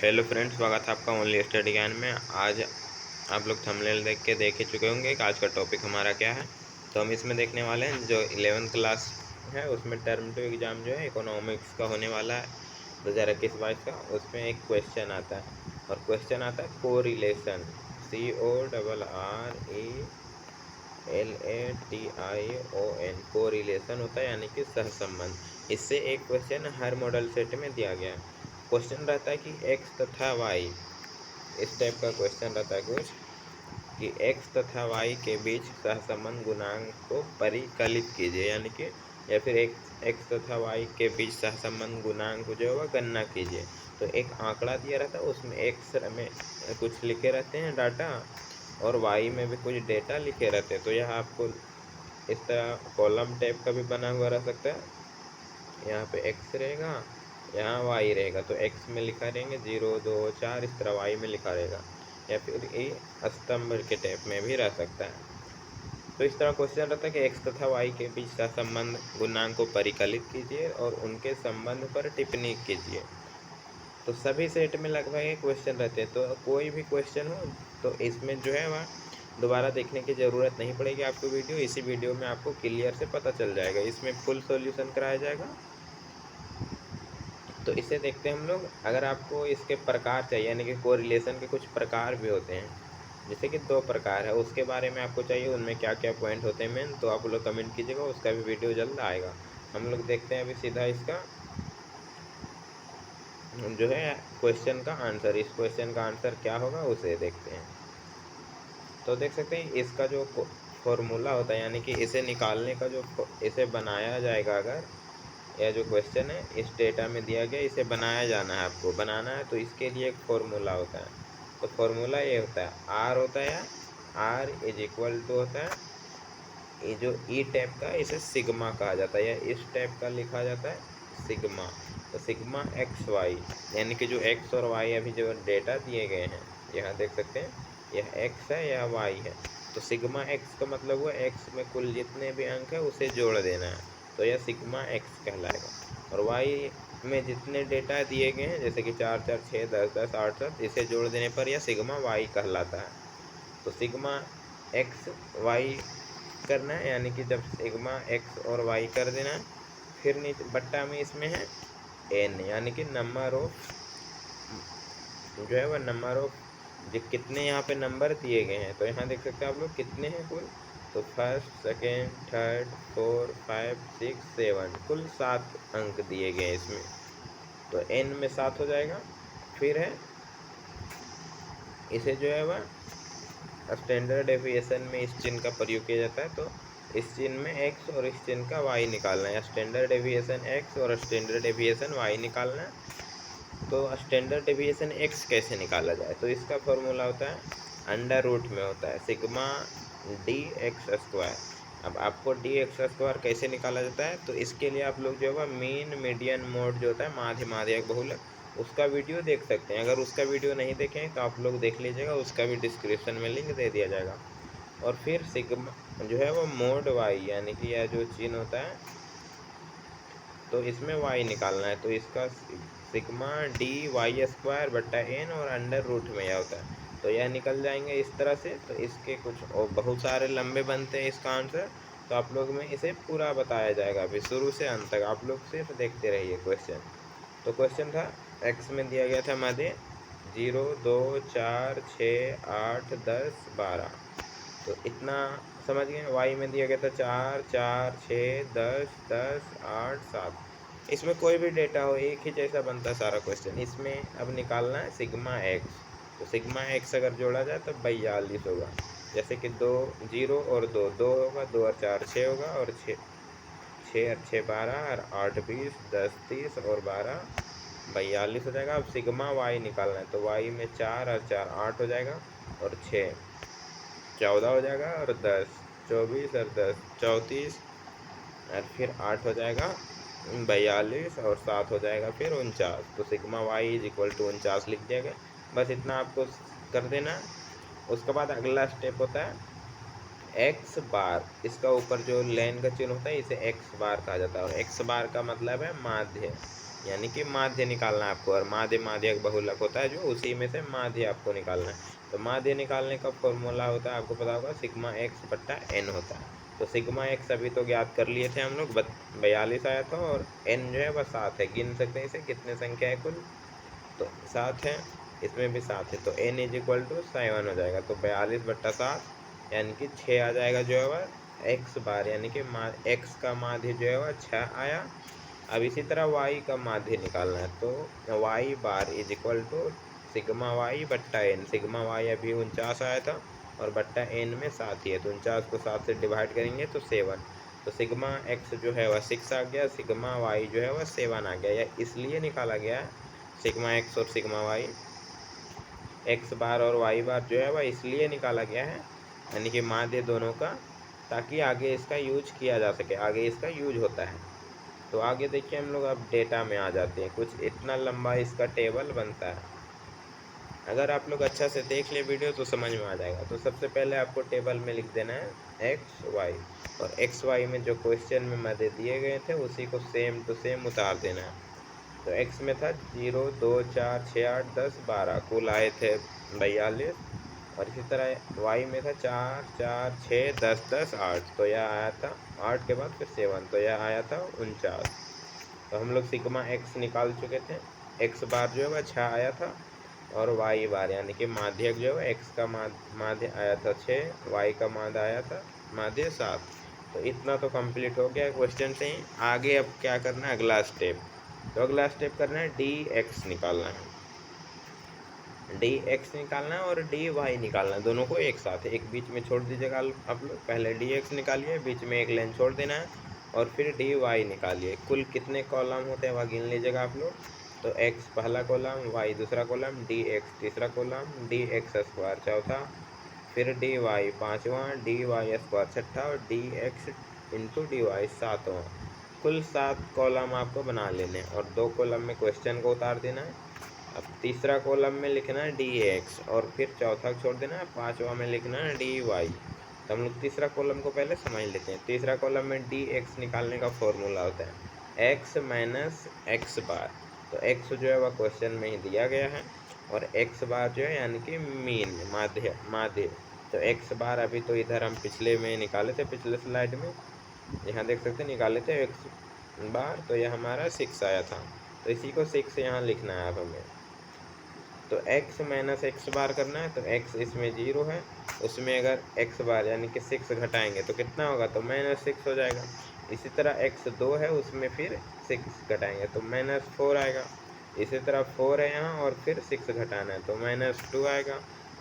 Hello friends, स्वागत है आपका ओनली स्टडी ज्ञान में। आज आप लोग थंबनेल देख ही चुके होंगे कि आज का टॉपिक हमारा क्या है। तो हम इसमें देखने वाले हैं जो 11th क्लास है उसमें टर्म 2 एग्ज़ाम जो है इकोनॉमिक्स का होने वाला है 2021-22 का। उसमें एक क्वेश्चन आता है और क्वेश्चन आता है कोरिलेशन, CORRELATION, कोरिलेशन होता है यानी कि सहसंबंध। इससे एक क्वेश्चन हर मॉडल सेट में दिया गया है। क्वेश्चन रहता है कि एक्स तथा वाई, इस टाइप का क्वेश्चन रहता है कुछ कि एक्स तथा वाई के बीच सहसंबंध गुणांक को परिकलित कीजिए, यानी कि या फिर एक्स तथा वाई के बीच सहसंबंध गुणांक को जो है गणना कीजिए। तो एक आंकड़ा दिया रहता है, उसमें एक्स में कुछ लिखे रहते हैं डाटा और वाई में भी कुछ डेटा लिखे रहते हैं। तो यह आपको इस तरह कॉलम टाइप का भी बना हुआ रह सकता है। यहाँ पे एक्स रहेगा, यहाँ वाई रहेगा, तो एक्स में लिखा रहेंगे 0 2 4, इस तरह वाई में लिखा रहेगा, या फिर ये स्तंभ के टाइप में भी रह सकता है। तो इस तरह क्वेश्चन रहता है कि एक्स तथा वाई के बीच का संबंध गुणांक को परिकलित कीजिए और उनके संबंध पर टिप्पणी कीजिए। तो सभी सेट में लगभग एक क्वेश्चन रहते हैं, तो कोई भी क्वेश्चन हो तो इसमें जो है वह दोबारा देखने की ज़रूरत नहीं पड़ेगी आपको। वीडियो इसी वीडियो में आपको क्लियर से पता चल जाएगा, इसमें फुल सॉल्यूशन कराया जाएगा। तो इसे देखते हैं हम लोग। अगर आपको इसके प्रकार चाहिए, यानी कि कोरिलेशन के कुछ प्रकार भी होते हैं, जैसे कि 2 प्रकार है, उसके बारे में आपको चाहिए उनमें क्या क्या पॉइंट होते हैं मेन, तो आप लोग कमेंट कीजिएगा, उसका भी वीडियो जल्द आएगा। हम लोग देखते हैं अभी सीधा इसका जो है क्वेश्चन का आंसर। इस क्वेश्चन का आंसर क्या होगा उसे देखते हैं। तो देख सकते हैं इसका जो फॉर्मूला होता है, यानी कि इसे निकालने का जो इसे बनाया जाएगा, अगर यह जो क्वेश्चन है इस डेटा में दिया गया, इसे बनाया जाना है, आपको बनाना है, तो इसके लिए एक फॉर्मूला होता है। तो फॉर्मूला ये होता है, आर होता है, आर इज इक्वल टू होता है ये जो ई टाइप का, इसे सिग्मा कहा जाता है, या इस टाइप का लिखा जाता है सिग्मा। तो सिग्मा एक्स वाई, यानी कि जो एक्स और वाई अभी जो डेटा दिए गए हैं, यहाँ देख सकते हैं यह एक्स है यह वाई है। तो सिग्मा एक्स का मतलब हुआ एक्स में कुल जितने भी अंक है उसे जोड़ देना है, तो यह सिग्मा एक्स कहलाएगा। और वाई में जितने डेटा दिए गए हैं, जैसे कि 4 4 6 10 10 8 7, इसे जोड़ देने पर यह सिग्मा वाई कहलाता है। तो सिग्मा एक्स वाई करना है, यानी कि जब सिग्मा एक्स और वाई कर देना है, फिर नीचे बट्टा में इसमें है एन, यानी कि नंबर ऑफ जो है वह नंबर ऑफ जो कितने यहाँ पे नंबर दिए गए हैं। तो यहाँ देख सकते हैं आप लोग कितने हैं कुल, तो फर्स्ट सेकेंड थर्ड 4 5 6 7, कुल 7 अंक दिए गए हैं इसमें। तो एन में 7 हो जाएगा। फिर है इसे जो है वह स्टैंडर्ड डेविएशन में इस चिन्ह का प्रयोग किया जाता है। तो इस चिन्ह में एक्स और इस चिन्ह का वाई निकालना है, स्टैंडर्ड डेविएशन एक्स और स्टैंडर्ड डेविएशन वाई निकालना है। तो स्टैंडर्ड डेविएशन एक्स कैसे निकाला जाए, तो इसका फॉर्मूला होता है अंडर रूट में होता है सिग्मा डी एक्स स्क्वायर। अब आपको डी एक्स स्क्वायर कैसे निकाला जाता है, तो इसके लिए आप लोग जो है मीन मीडियन मोड जो होता है, माध्य माध्यक बहुलक, उसका वीडियो देख सकते हैं। अगर उसका वीडियो नहीं देखें तो आप लोग देख लीजिएगा, उसका भी डिस्क्रिप्शन में लिंक दे दिया जाएगा। और फिर सिग्मा जो है वो मोड वाई, यानी कि यह जो चिन्ह होता है, तो इसमें वाई निकालना है, तो इसका सिग्मा डी वाई स्क्वायर बट्टा एन और अंडर रूट में यह होता है। तो यह निकल जाएंगे इस तरह से। तो इसके कुछ और बहुत सारे लंबे बनते हैं इसका आंसर, तो आप लोग में इसे पूरा बताया जाएगा अभी शुरू से अंत तक, आप लोग सिर्फ देखते रहिए क्वेश्चन। तो क्वेश्चन था एक्स में दिया गया था मध्य 0 2 4 6 8 10 12, तो इतना समझ गए। वाई में दिया गया था 4 4 6 10 10 8 7, इसमें कोई भी डेटा हो एक ही जैसा बनता सारा क्वेश्चन। इसमें अब निकालना है सिग्मा एक्स। तो सिग्मा एक्स अगर जोड़ा जाए तो 42 होगा, जैसे कि 2 0 और 2 2 होगा, 2 और 4 6 होगा, और 6 6 और 6 12, और 8 20 10 30 और 12 42 हो जाएगा। अब सिग्मा वाई निकालना है, तो वाई में 4 और 4 8 हो जाएगा, और 6 14 हो जाएगा, और 10 24, और 10 34, और फिर 8 हो जाएगा 42, और 7 हो जाएगा फिर 49। तो sigma Y is equal to 49 लिख दिया गया। बस इतना आपको कर देना। उसके बाद अगला स्टेप होता है एक्स बार। इसका ऊपर जो लाइन का चिन्ह होता है इसे एक्स बार कहा जाता है, और एक्स बार का मतलब है माध्य। यानी कि माध्य निकालना है आपको, और माध्य माध्यक बहुलक होता है जो, उसी में से माध्य आपको निकालना है। तो माध्य निकालने का फॉर्मूला होता है, आपको पता होगा, सिग्मा एक्स बट्टा एन होता है। तो सिग्मा एक्स अभी तो ज्ञात कर लिए थे हम लोग, 42 आया था, और एन जो है वह 7 है। गिन सकते हैं इसे, कितने संख्या है कुल, तो 7 है, इसमें भी 7 है, तो n इज इक्वल टू 7 हो जाएगा। तो 42 बट्टा 7 यानी कि 6 आ जाएगा जो है वह एक्स बार, यानी कि एक्स का माध्य जो है वह 6 आया। अब इसी तरह y का माध्य निकालना है, तो y bar is equal to sigma Y बट्टा एन। सिग्मा वाई अभी 49 आया था, और बट्टा एन में 7 ही है, तो 49 को 7 से डिवाइड करेंगे तो 7। तो सिग्मा एक्स जो है वह 6 आ गया, सिग्मा वाई जो है वह 7 आ गया। या इसलिए निकाला गया है सिग्मा एक्स और सिग्मा वाई, एक्स बार और वाई बार जो है वह इसलिए निकाला गया है, यानी कि माध्य दोनों का, ताकि आगे इसका यूज किया जा सके, आगे इसका यूज होता है। तो आगे देखिए हम लोग अब डेटा में आ जाते हैं, कुछ इतना लंबा इसका टेबल बनता है। अगर आप लोग अच्छा से देख ले वीडियो तो समझ में आ जाएगा। तो सबसे पहले आपको टेबल में लिख देना है एक्स वाई, और एक्स वाई में जो क्वेश्चन में मध्य दिए गए थे उसी को सेम टू सेम उतार देना है। तो एक्स में था 0 2 4 6 8 10 12, कुल आए थे 42। और इसी तरह वाई में था 4 4 6 10 10 8, तो यह आया था 8 के बाद फिर 7, तो यह आया था 49। तो हम लोग सिग्मा एक्स निकाल चुके थे, एक्स बार जो है वह 6 आया था, और वाई बार यानी कि माध्यक जो है एक्स का माध्य आया था 6, वाई का माध्य आया था माध्य 7। तो इतना तो कंप्लीट हो गया क्वेश्चन से ही। आगे अब क्या करना है, अगला स्टेप, तो अगला स्टेप करना है डी एक्स निकालना है। डी एक्स निकालना है और डी वाई निकालना है, दोनों को एक साथ, एक बीच में छोड़ दीजिएगा आप लोग। पहले डी एक्स निकालिए, बीच में एक लाइन छोड़ देना है, और फिर डी वाई निकालिए। कुल कितने कॉलम होते हैं वह गिन लीजिएगा आप लोग। तो एक्स पहला कॉलम, वाई दूसरा कॉलम, डी एक्स तीसरा कॉलम, डी एक्स स्क्वायर चौथा, फिर डी वाई पाँचवा, डी वाई स्क्वायर छठा, और D x into D Y सातवां। कुल 7 कॉलम आपको बना लेने हैं, और 2 कॉलम में क्वेश्चन को उतार देना है। अब तीसरा कॉलम में लिखना है डी एक्स, और फिर चौथा छोड़ देना है, पाँचवा में लिखना है डी वाई। तो हम लोग तीसरा कॉलम को पहले समझ लेते हैं। तीसरा कॉलम में डी एक्स निकालने का फॉर्मूला होता है एक्स माइनस एक्स बार। तो एक्स जो है वह क्वेश्चन में ही दिया गया है, और एक्स बार जो है यानी कि मीन, माध्य माध्य। तो एक्स बार अभी तो इधर हम पिछले में निकाले थे, पिछले स्लाइड में यहाँ देख सकते हैं निकाले थे एक्स बार, तो यह हमारा 6 आया था। तो इसी को 6 यहाँ लिखना है अब हमें। तो x माइनस एक्स बार करना है, तो x इसमें 0 है, उसमें अगर x बार यानी कि 6 घटाएंगे तो कितना होगा, तो -6 हो जाएगा। इसी तरह x 2 है, उसमें फिर 6 घटाएंगे तो -4 आएगा। इसी तरह 4 है यहाँ, और फिर 6 घटाना है तो -2 आएगा।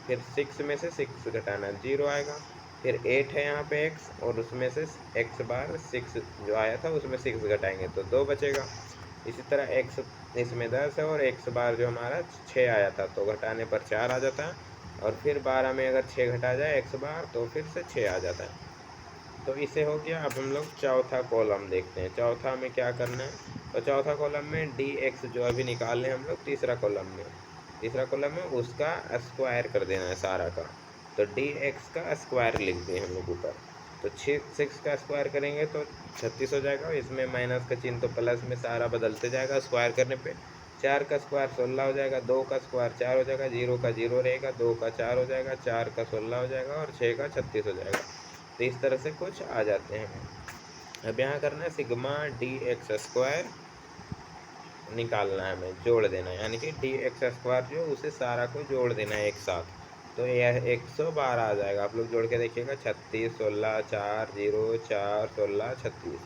फिर 6 में से 6 घटाना है 0 आएगा। फिर 8 है यहाँ पे x, और उसमें से x बार 6 जो आया था उसमें 6 घटाएंगे तो 2 बचेगा। इसी तरह x इसमें 10 है, और x बार जो हमारा 6 आया था तो घटाने पर 4 आ जाता है, और फिर 12 में अगर 6 घटा जाए x बार तो फिर से 6 आ जाता है। तो इसे हो गया। अब हम लोग चौथा कॉलम देखते हैं, चौथा में क्या करना है। तो चौथा कॉलम में डी एक्स जो अभी निकाल रहे हैं हम लोग तीसरा कॉलम में उसका स्क्वायर कर देना है सारा का। तो डी एक्स का स्क्वायर लिख दें हम लोग ऊपर। तो 6 का स्क्वायर करेंगे तो 36 हो जाएगा, इसमें माइनस का चिन्ह तो प्लस में सारा बदलते जाएगा स्क्वायर करने पे। 4 का स्क्वायर 16 हो जाएगा, 2 का स्क्वायर 4 हो जाएगा, 0 का 0 रहेगा, 2 का 4 हो जाएगा, 4 का 16 हो जाएगा, और 6 का 36 हो जाएगा। तो इस तरह से कुछ आ जाते हैं। अब यहाँ करना है सिग्मा डी एक्स स्क्वायर निकालना है हमें, जोड़ देना है, यानी कि डी एक्स स्क्वायर जो उसे सारा को जोड़ देना है एक साथ। तो यह 112 आ जाएगा, आप लोग जोड़ के देखिएगा, 36 16 4 0 4 16 36,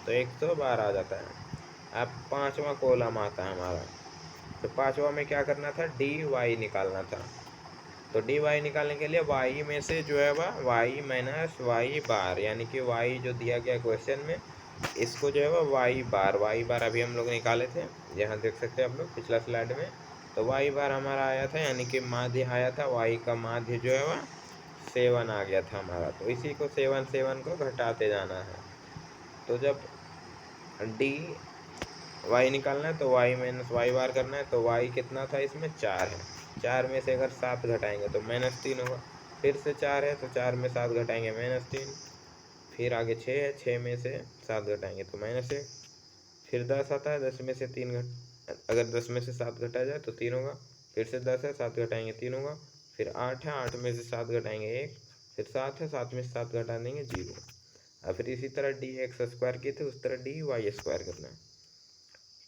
तो 112 आ जाता है। अब पाँचवा कॉलम आता है हमारा। तो पाँचवा में क्या करना था, डी वाई निकालना था। तो डी वाई निकालने के लिए वाई में से जो है वह वाई माइनस वाई बार, यानी कि वाई जो दिया गया क्वेश्चन में, इसको जो है वह वाई बार अभी हम लोग निकाले थे, यहाँ देख सकते हैं आप लोग पिछला स्लाइड में। तो वाई बार हमारा आया था, यानी कि माध्य आया था, वाई का माध्य जो है वह 7 आ गया था हमारा। तो इसी को 7 को घटाते जाना है। तो जब डी वाई निकालना है तो वाई माइनस वाई बार करना है। तो वाई कितना था, इसमें 4 है, 4 में से अगर 7 घटाएंगे तो -3 होगा। फिर से 4 है, तो 4 में 7 घटाएंगे -3। फिर आगे 6 है, 6 में से 7 घटाएंगे तो -1। फिर 10 आता है, 10 में से 3 अगर 10 में से 7 घटा जाए तो 3 होगा, फिर से 10 है 7 घटाएंगे 3 होगा, फिर 8 है 8 में से 7 घटाएंगे 1, फिर 7 है 7 में से 7 घटा देंगे 0। और फिर इसी तरह डी एक्स स्क्वायर किए थे उस तरह डी वाई स्क्वायर करना है।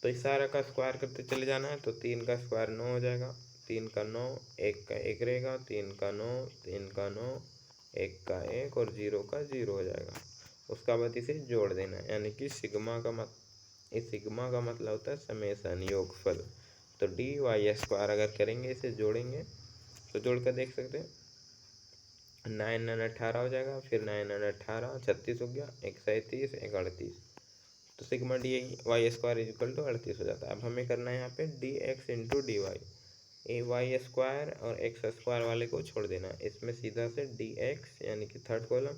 तो इस सारा का स्क्वायर करते चले जाना है। तो 3 का स्क्वायर 9 हो जाएगा, 3 का 9, 1 का 1 रहेगा, 3 का 9, 3 का 9, 1 का 1 और 0 का 0 हो जाएगा। उसका बाद इसे जोड़ देना है, यानी कि सिग्मा का इस सिग्मा का मतलब होता है समेसन, योगफल। तो डी वाई स्क्वायर अगर करेंगे इसे जोड़ेंगे तो जोड़ कर देख सकते हैं 9 9 18 हो जाएगा, फिर 9 9 18 36 हो गया, 1 37 1 38। तो sigma D Y square is equal to 38 हो जाता है। अब हमें करना है यहाँ पे D x into D Y, A Y square और एक्स स्क्वायर वाले को छोड़ देना। इसमें सीधा से डी एक्स यानी कि third column,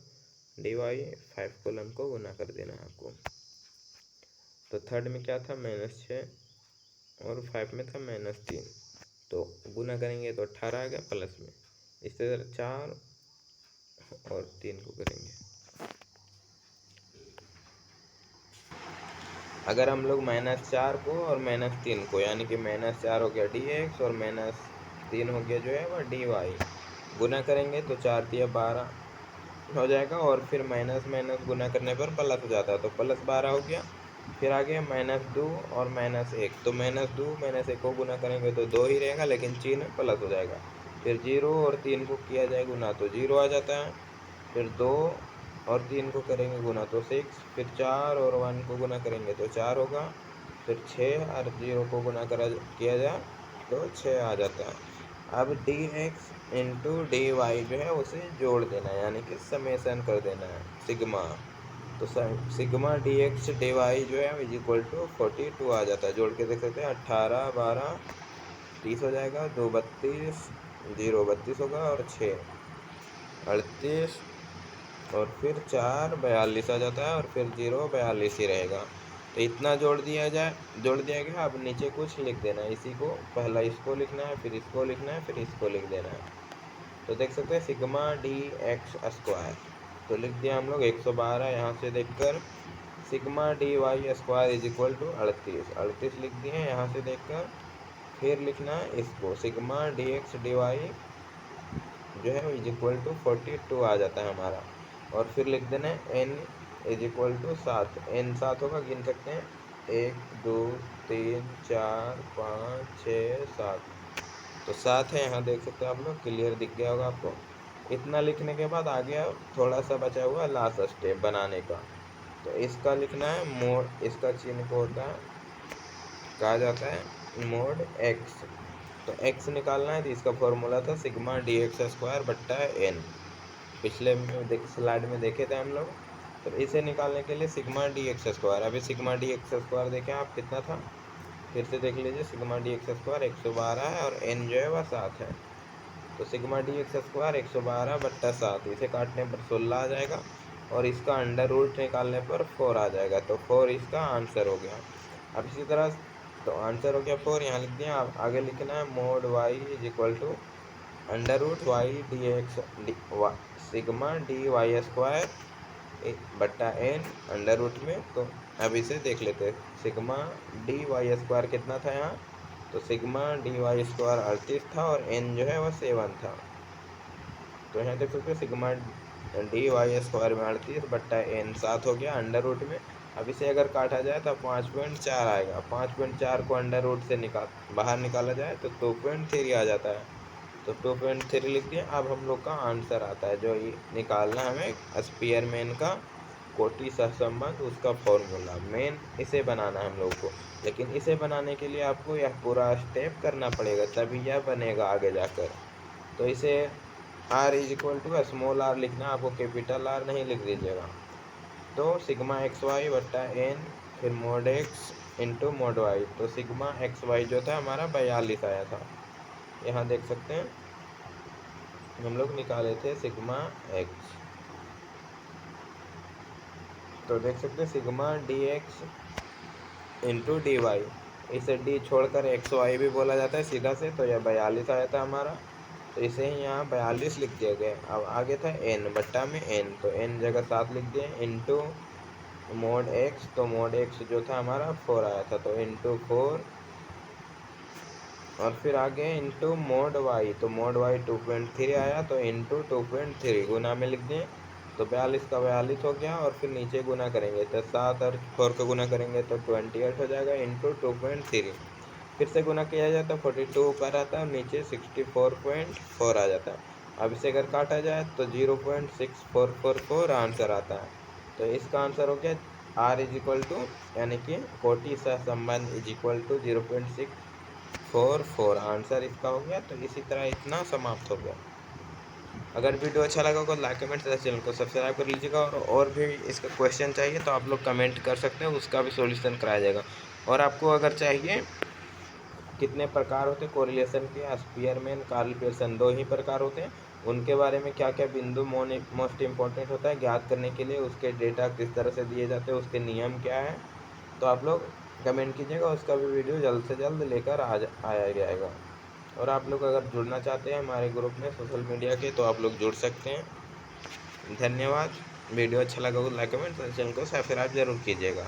D Y 5 column को गुना कर देना है आपको। तो थर्ड में क्या था -6 और 5 में था -3, तो गुना करेंगे तो 18 आ गया प्लस में। इस तरह 4 और 3 को करेंगे। अगर हम लोग -4 को और -3 को, यानी कि -4 हो गया डी एक्स और -3 हो गया जो है वह डी वाई, गुना करेंगे तो 4 दिया 12 हो जाएगा, और फिर माइनस माइनस गुना करने पर प्लस हो जाता है, तो +12 हो गया। फिर आ गया -2 और -1, तो -2 -1 को गुना करेंगे तो 2 ही रहेगा, लेकिन चिन्ह प्लस हो जाएगा। फिर 0 और 3 को किया जाए गुना तो 0 आ जाता है। फिर 2 और 3 को करेंगे गुना तो 6, फिर 4 और 1 को गुना करेंगे तो 4 होगा, फिर 6 और 0 को गुना किया जाए तो 6 आ जाता है। अब D x into D Y जो है उसे जोड़ देना है, यानी कि समेसन कर देना है सिग्मा। तो sigma D X D Y जो है इज इक्वल टू 42 आ जाता है। जोड़ के देख सकते हैं 18 12 30 हो जाएगा, 2 32, 0 32 होगा और 6 38 और फिर 4 42 आ जाता है, और फिर 0 42 ही रहेगा। तो इतना जोड़ दिया गया। अब नीचे कुछ लिख देना है, इसी को पहला इसको लिखना है, फिर इसको लिखना है, फिर इसको लिख देना है। तो देख सकते हैं सिग्मा डी एक्स स्क्वायर, तो लिख दिया हम लोग 112 यहाँ से देखकर। Sigma D Y square is equal to 38 लिख दिए यहाँ से देखकर। फिर लिखना है इसको sigma D X D Y जो है इज इक्वल टू 42 आ जाता है हमारा। और फिर लिख देना है n is equal to 7, n 7 होगा, गिन सकते हैं 1 2 3 4 5 6 7, तो 7 है यहाँ देख सकते हैं आप लोग, क्लियर दिख गया होगा आपको। इतना लिखने के बाद आ गया थोड़ा सा बचा हुआ लास्ट स्टेप बनाने का। तो इसका लिखना है मोड, इसका चिन्ह को होता है कहा जाता है मोड एक्स। तो एक्स निकालना है तो इसका फॉर्मूला था सिग्मा डी एक्स स्क्वायर बट्टा n, पिछले स्लाइड में देखे थे हम लोग। तो इसे निकालने के लिए सिग्मा डी एक्स स्क्वायर, अभी सिग्मा डी एक्स स्क्वायर देखें आप कितना था, फिर से देख लीजिए सिग्मा डी एक्स स्क्वायर 112 है और n जो है वह 7 है। तो सिग्मा डी एक्स स्क्वायर 112 बट्टा 7, इसे काटने पर 16 आ जाएगा, और इसका अंडर रूट निकालने पर 4 आ जाएगा, तो 4 इसका आंसर हो गया। अब इसी तरह तो आंसर हो गया 4, यहाँ लिख दिया। अब आगे लिखना है mod Y is equal to under root Y D X sigma D Y square बट्टा n अंडर रूट में। तो अब इसे देख लेते हैं, सिग्मा डी वाई स्क्वायर कितना था यहाँ, तो सिग्मा डी वाई स्क्वायर 38 था और n जो है वह 7 था। तो यहाँ देख सकते हैं सिग्मा डी वाई स्क्वायर में 38 बट्टा n 7 हो गया अंडर रूट में। अब इसे अगर काटा जाए तो 5.4 आएगा, 5.4 को अंडर रूट से बाहर निकाला जाए तो 2.3 आ जाता है, तो 2.3 लिख दिया। अब हम लोग का आंसर आता है जो ये निकालना हमें स्पीयरमैन का कोटि सहसंबंध, उसका फॉर्मूला मेन इसे बनाना है हम लोग को। लेकिन इसे बनाने के लिए आपको यह पूरा स्टेप करना पड़ेगा, तभी यह बनेगा आगे जाकर। तो इसे r is equal to small r लिखना, आपको कैपिटल R नहीं लिख दीजिएगा। तो सिग्मा एक्स वाई बट्टा n फिर mod x into mod y, तो सिग्मा एक्स वाई जो था हमारा 42 आया था, यहाँ देख सकते हैं हम लोग निकाले थे सिग्मा एक्स। तो देख सकते हैं sigma D x into D y, इसे डी छोड़कर एक्स वाई भी बोला जाता है सीधा से, तो यह 42 आया था हमारा, तो इसे ही यहाँ 42 लिख दिया गया। अब आगे था n बट्टा में n, तो n जगह 7 लिख दिए इंटू मोड एक्स, तो मोड एक्स जो था हमारा 4 आया था, तो इंटू 4 और फिर आगे इंटू मोड वाई, तो मोड वाई 2.3 आया तो इंटू 2.3 गुना में लिख दें, तो 42 का 42 हो गया। और फिर नीचे गुना करेंगे तो 7 और 4 का गुना करेंगे तो 28 हो जाएगा इंटू 2.3। फिर से गुना किया जाता है 42 ऊपर आता है और नीचे 64.4 आ जाता है। अब इसे अगर काटा जाए तो 0.6444 आंसर आता है। तो इसका आंसर हो गया आर इज इक्वल टू, यानी कि कोटि सहसंबंध इज इक्वल टू 0.644 आंसर इसका हो गया। तो इसी तरह इतना समाप्त हो गया। अगर वीडियो अच्छा लगा हो तो लाइक कमेंट तथा चैनल को सब्सक्राइब कर लीजिएगा। और भी इसका क्वेश्चन चाहिए तो आप लोग कमेंट कर सकते हैं, उसका भी सॉल्यूशन कराया जाएगा। और आपको अगर चाहिए कितने प्रकार होते हैं कोरिलेशन के, स्पीयरमैन, कार्ल पियर्सन, 2 ही प्रकार होते हैं। उनके बारे में क्या क्या बिंदु मोस्ट इम्पोर्टेंट होता है ज्ञात करने के लिए, उसके डेटा किस तरह से दिए जाते हैं, उसके नियम क्या है, तो आप लोग कमेंट कीजिएगा, उसका भी वीडियो जल्द से जल्द लेकर आया जाएगा। और आप लोग अगर जुड़ना चाहते हैं हमारे ग्रुप में सोशल मीडिया के तो आप लोग जुड़ सकते हैं। धन्यवाद। वीडियो अच्छा लगा हो लाइक कमेंट, चैनल को सब्सक्राइब जरूर कीजिएगा।